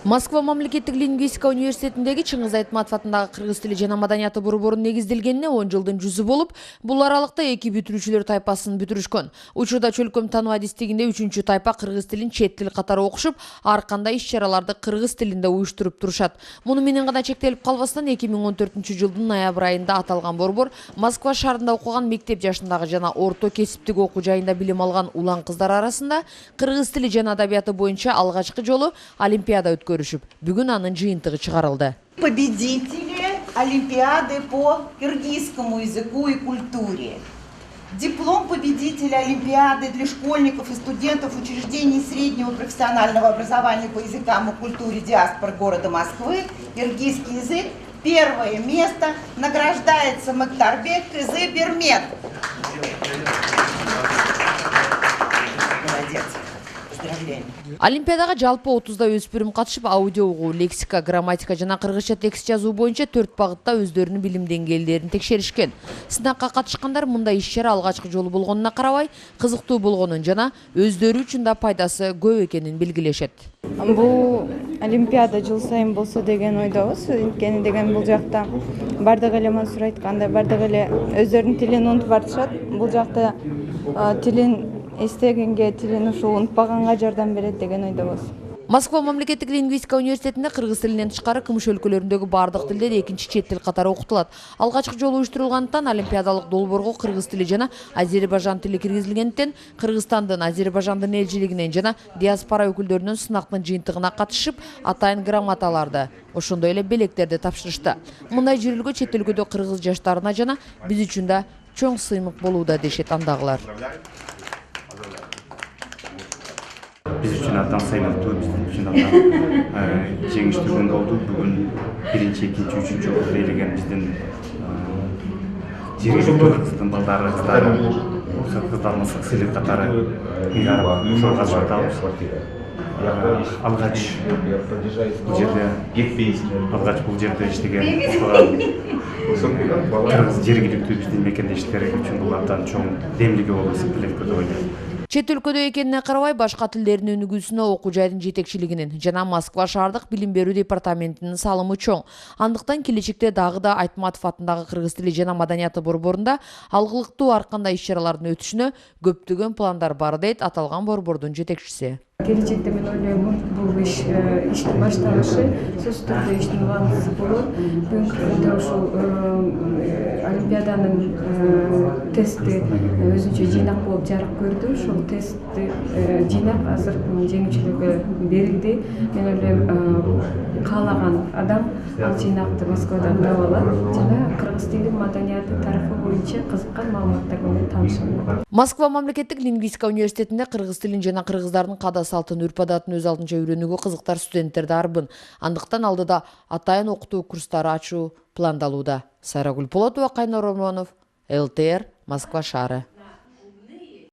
Москва мамлекеттик лингвистика университетиндеги Чыңгыз Айтматов атындагы кыргыз тили жана маданияты борборунун негизделгенине 10 жылдын жүзү болуп, бул аралыкта эки бүтүрүүчүлөр тайпасын бүтүрүшкөн. Учурда чөлкөм тануу адистигинде 3-чү тайпа кыргыз тилин чет тил катары окушуп, ар кандай иш-чараларды кыргыз тилинде уюштуруп турушат. Муну менен гана чектелип калбастан 2014-жылдын ноябрь айында аталган борбор Москва шаарында окуган мектеп жашындагы жана орто кесиптик окуу жайында билим алган улан кыздар арасында кыргыз тили жана адабияты боюнча алгачкы жолу олимпиада көрүшүп, бүгүн анын жыйынтыгы чыгарылды. Победители Олимпиады по киргизскому языку и культуре. Диплом победителя Олимпиады для школьников и студентов учреждений среднего профессионального образования по языкам и культуре диаспор города Москвы. Киргизский язык. Первое место награждается Мактарбек Кызы Бермет. Молодец. Олимпиадага жалпы 30да өспүрүм катышып, аудио угуу, лексика, грамматика жана кыргызча текст жазуу боюнча 4 багытта өздөрүнүн билим деңгээлдерин текшеришкен. Сынакка катышкандар мындай иш-чара алгачкы жолу болгонуна карабай, кызыктуу болгонун жана өздөрү үчүн да пайдасы көп экенин белгилешет. Бул Олимпиада жыл сайын болсо деген ойдобуз. Анткени деген бул жакта бардык эле Мансур айткандай, бардык эле өздөрүнүн тилин унутуп барышат. Бул жакта тилин эстегенге, тилин ушул унутпаганга жардам берет деген ойдобуз. Москва мамлекеттик лингвистика университетинде кыргыз тилинен тышкары кымыш өлкөлөрүндөгү бардык тилдер экинчи чет тил катары окутулат. Алгачкы жолу уюштурулгандыктан олимпиадалык долбоорго кыргыз тили жана азербайжан тили киргизилгендиктен Кыргызстандын, Азербайжандын элчилигинен жана диаспора өкүлдөрүнүн сынактын жыйынтыгына катышып, атайын грамоталарды, ошондой эле белектерди тапшырышты. Мындай жүйрөлгө чет өлкөдө кыргыз жаштарына жана биз үчүн да чоң сыймык болууда дешет андагылар. Biz üçün abdan sayıldı, bizim üçün abdan жеңиштүү күн болду. Бүгүн биринчи, экинчи, үчүнчү орунду ээлеген биздин жергиликтүү кыргыздын балдары, кыздарыбыз сыйлык катары ыйгарып, ошого катышып атабыз. Алгач бул жерде иштеген кыргыз жергиликтүү биздин мекендештер үчүн бул абдан чоң демилге болуп эсептелет деп ойлойм. Чет өлкөдө экенине карабай, башка тилдердин өнүгүүсүнө окуу жайдын жетекчилигинин жана Москва шаардык билим берүү департаментинин салымы чоң. Андыктан келечекте дагы да Айтматов атындагы кыргыз тили жана маданияты борборунда алгылыктуу ар кандай иш-чаралардын өтүшүнө көптөгөн пландар бар дейт аталган борбордун жетекчиси. Келечекте мен ойлойм, бул иштин башталышы, сөзсүз түрдө иштин маңызы болот. Бүгүнкү күндө ушул Олимпиаданын тести өзүнчө жыйнак болуп жарык көрдү. Ушул тестти жыйнак азыр жеңүүчүлөргө берилди. Мен ойлойм, каалаган адам ал жыйнакты Москвадан таап алат жана кыргыз тили маданияты тарыхы боюнча кызыккан маалыматтар менен таанышат. Москва мамлекеттик лингвистика университетинде кыргыз тилин жана кыргыздардын каада салтын, үрп-адатын өз алдынча үйрөнүүгө кызыктар студенттерди арбын. Андыктан алдыда атайын окутуу курстары ачуу пландалууда. Сайрагүл Полотова, Кайнар Ромонов, ЛТР, Москва шаары.